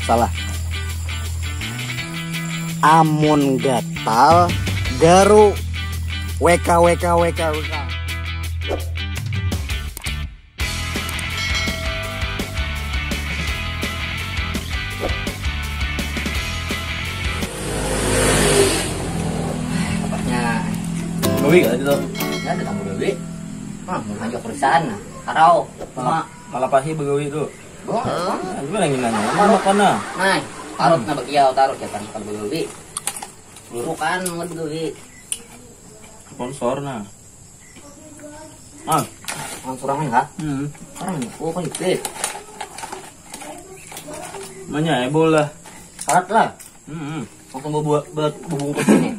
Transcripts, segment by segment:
Salah. Amun gatal garu WK. Gawi gak itu? Ya ada tamu gawi. Mau ngajak perusahaan nah. Karau. Malah pahi begawi itu. Gimana yang nanya? Mana makan nah? Nah, tarut na bagiyaw, tarut ya kan kalau begawi. Bukan mau begawi. Sponsor nah. Ang surangan ha? Parang ko kan ipit. Manya bola. Sarat lah. Langsung bubungkus ini.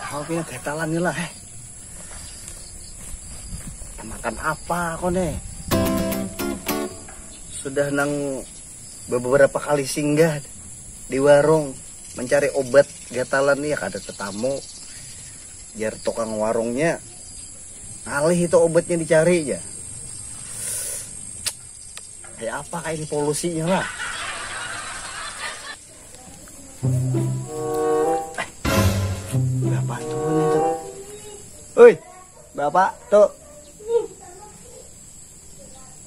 Kau pinagkatalan nila Makan apa ako nih? Sudah nang beberapa kali singgah di warung mencari obat gatalan nih, ya kada tetamu. Biar tukang warungnya ngalih itu obatnya dicari ya. Kayak apa kayak ini polusinya lah. Bapak tuh itu. Oi, bapak tuh.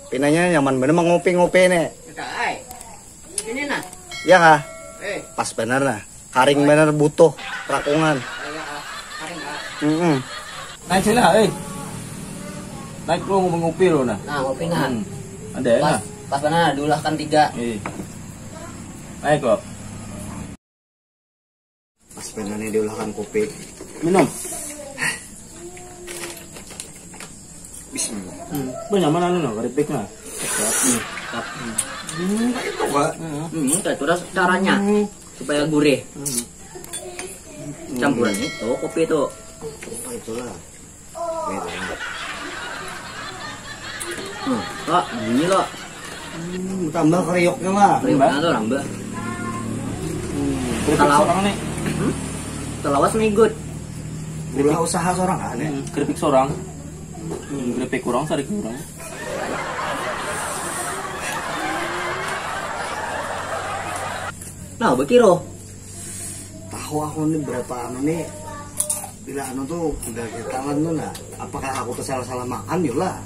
Pinanya nyaman bener ngopi-ngopi nih. Ay. Ini nah. Ya kah? Pas bener nah. Karing bener butuh rakungan. Karing Naik sila, Naik lo ngomong ngopi lo nah. Nah, ngopi nah. Ada ya nah. Pas benar diulahkan 3. Naik kok. Pas bener nih diulahkan kopi. Minum. Bismillah. Banyak mana nih no, keripik nah. Itu Pak. Itu caranya supaya gurih. Campuran itu kopi itu. Itulah. Kok bunyi lo. Tambah kriuknya lah. Kriuknya tuh rambah. Keripik sorang nih. Telawas migut. Udah usaha seorang kan ya? Keripik sorang. Keripik kurang, sari kurang. Nah, bekiro. Tahu aku nih berapa nih. Bila tuh udah ketahuan tuh nah. Apakah aku tuh salah makan yuk lah.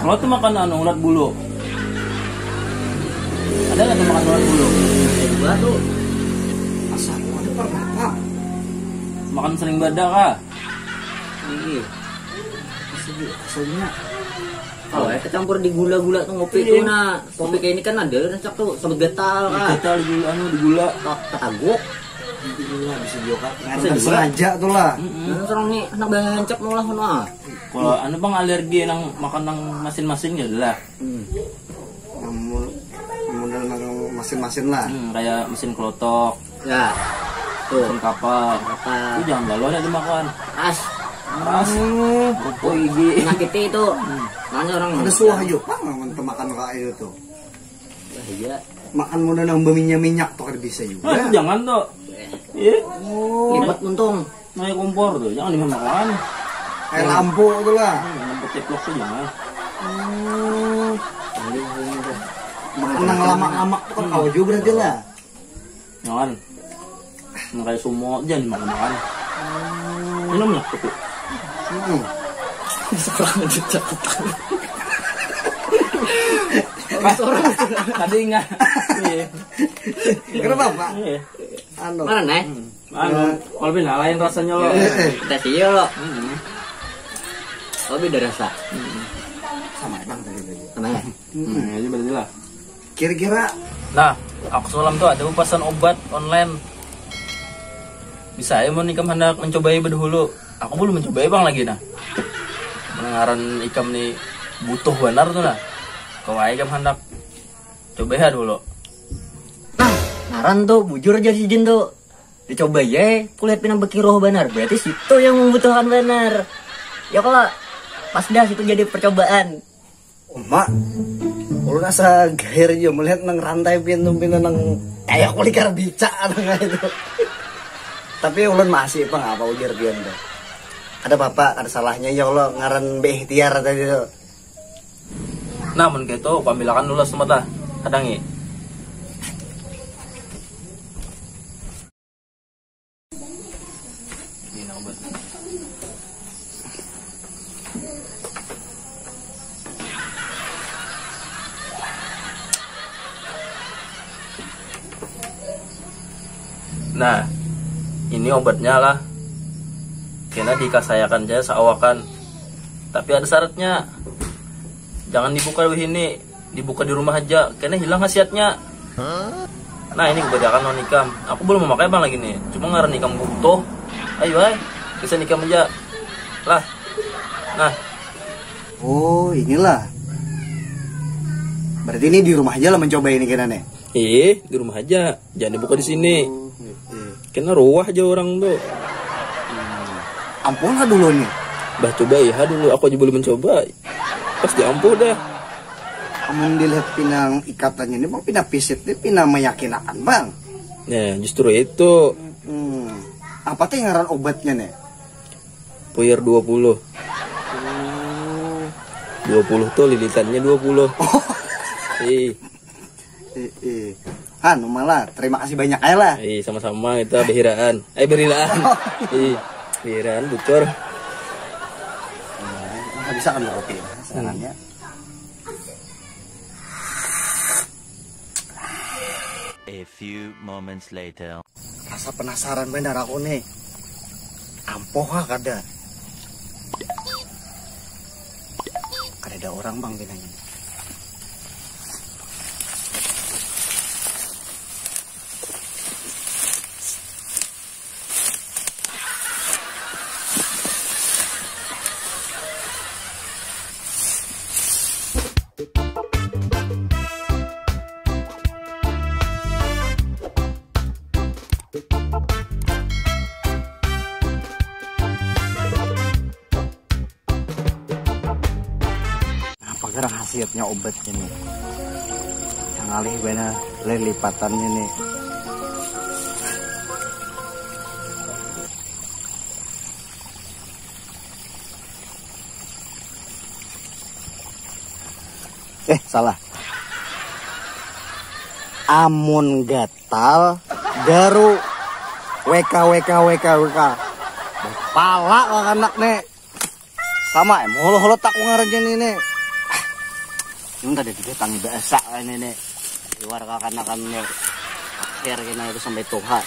Kalau tuh makan ulat bulu. Ada nggak tuh makan ulat bulu? Juga tuh. Asal ada pernah Pak. Makan sering badak kah? Iya. Asalnya. Kalau kecampur di gula-gula tuh ngopi itu nah. Kopi kayak ini kan ada racak tuh sebut getal kan. Getal di gula. Ketaguk. Gula bisa juga. Nggak sengaja tuh lah. Serang nih anak bencep mulah nah. Kalau bang alergi nang makan nang masin-masin ya lah. Namun masin-masin lah. Kayak mesin klotok. Ya. Tuh. Mesin kapal. Itu jangan galau ya dimakan. Ras. Rupo gigi. Nyakiti itu. Mana orang ada suah yuk Pak makan kayak itu. Iya. Makan muda nang berminyak tuh kan bisa juga. Jangan tuh. Iya. Hebat untung. Naik kompor tuh, jangan dimakan. Kayak lampu tuh lah. Lampu teplok tuh jangan. Makan nang lama-lama tuh kan kau juga berarti lah. Jangan. Nang kayak sumo jangan dimakan. Minum lah kopi. Seorang aja catatan. Orang tadi enggak. Kenapa Pak? Mana nih? Kalau beda lain rasanya lo. Kita sih lo. Oh beda rasa. Sama emang tadi. Sama ya? Ini berarti lah. Kira-kira. Nah, aku semalam tuh ada pesan obat online. Bisa ya mau ikam hendak mencobai berdahulu. Aku belum mencobai bang lagi nah. Mendengaran ikam nih butuh benar tuh nah. Kau ikam hendak coba ya dulu. Nah, naran tuh bujur aja si Jin tuh. Dicoba ya, kulihat pinang beki roh benar. Berarti situ yang membutuhkan benar. Ya kalau pas dah situ jadi percobaan. Mak, ulun asa gair aja melihat nang rantai pintu nang kayak kulikar bica nang itu. Tapi ulun masih apa ujar pian tuh. Ada bapak, ada salahnya ya Allah ngaran beikhtiar tadi tuh. Nah, mun gitu, aku ambilakan dulu semua dah. Kadangi. Ini obat. Nah, ini obatnya lah. Kena dikasayakan aja seawakan. Tapi ada syaratnya. Jangan dibuka di sini, dibuka di rumah aja. Kena hilang khasiatnya. Nah, ini kebanyakan non nikam. Aku belum memakai bang lagi nih. Cuma ngaran nikam butuh. Ayo, bisa nikam aja. Lah. Nah. Oh, inilah. Berarti ini di rumah aja lah mencoba ini kena nih. Di rumah aja. Jangan dibuka di sini. Kena ruah aja orang tuh. Ampun lah dulu nih. Bah coba ya dulu. Aku aja belum mencoba. Pasti ampuh dah. Kamu dilihat pinang ikatannya ini bang, pinang pisit ini pinang meyakinkan bang. Nah justru itu. Apa tuh yang ngaran obatnya nih? Puyer 20. 20 tuh lilitannya 20. Malah terima kasih banyak aja lah. Sama-sama kita behiraan. Behiraan. Behiraan bocor. Bisa kan oke sarannya. A few moments later. Rasa penasaran bener aku nih. Ampoh kada. Kada ada orang bang binanya. Apa khasiatnya obatnya nih? Yang alih benar lipatannya nih. Salah. Amun gatal garu WK. Pala kok anak nih. Sama holo tak ngarannya nih. Ini tadi dia tangi bahasa ini nih. Di warga kanakan akhir kena itu sampai Tuhan.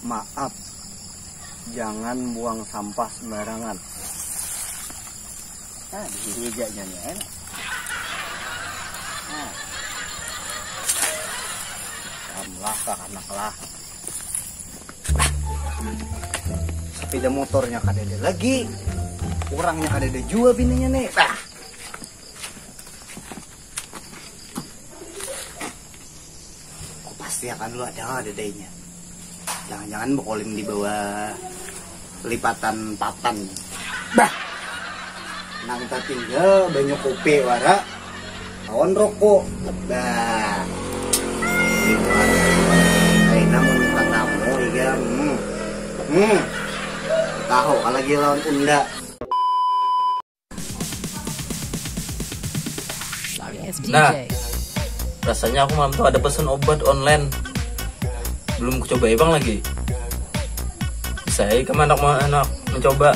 Maaf. Jangan buang sampah sembarangan. Di hijanya nih enak. Kamlah anak lah. Sepeda motornya kadede lagi. Orangnya kadede jua bininya nih. Kok pasti akan lu ada dedenya. Jangan-jangan bekolim di bawah lipatan patan. Nang kita tinggal banyak kopi wara kawan rokok namun tamu iga tahu kalau lagi lawan unda Nah rasanya aku malam tuh ada pesan obat online belum ku coba bang lagi saya kemana anak mencoba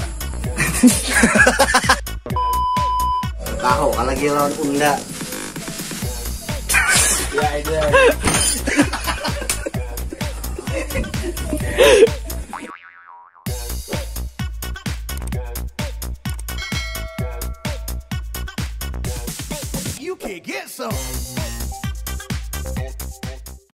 tahu kalau lagi lawan unda ya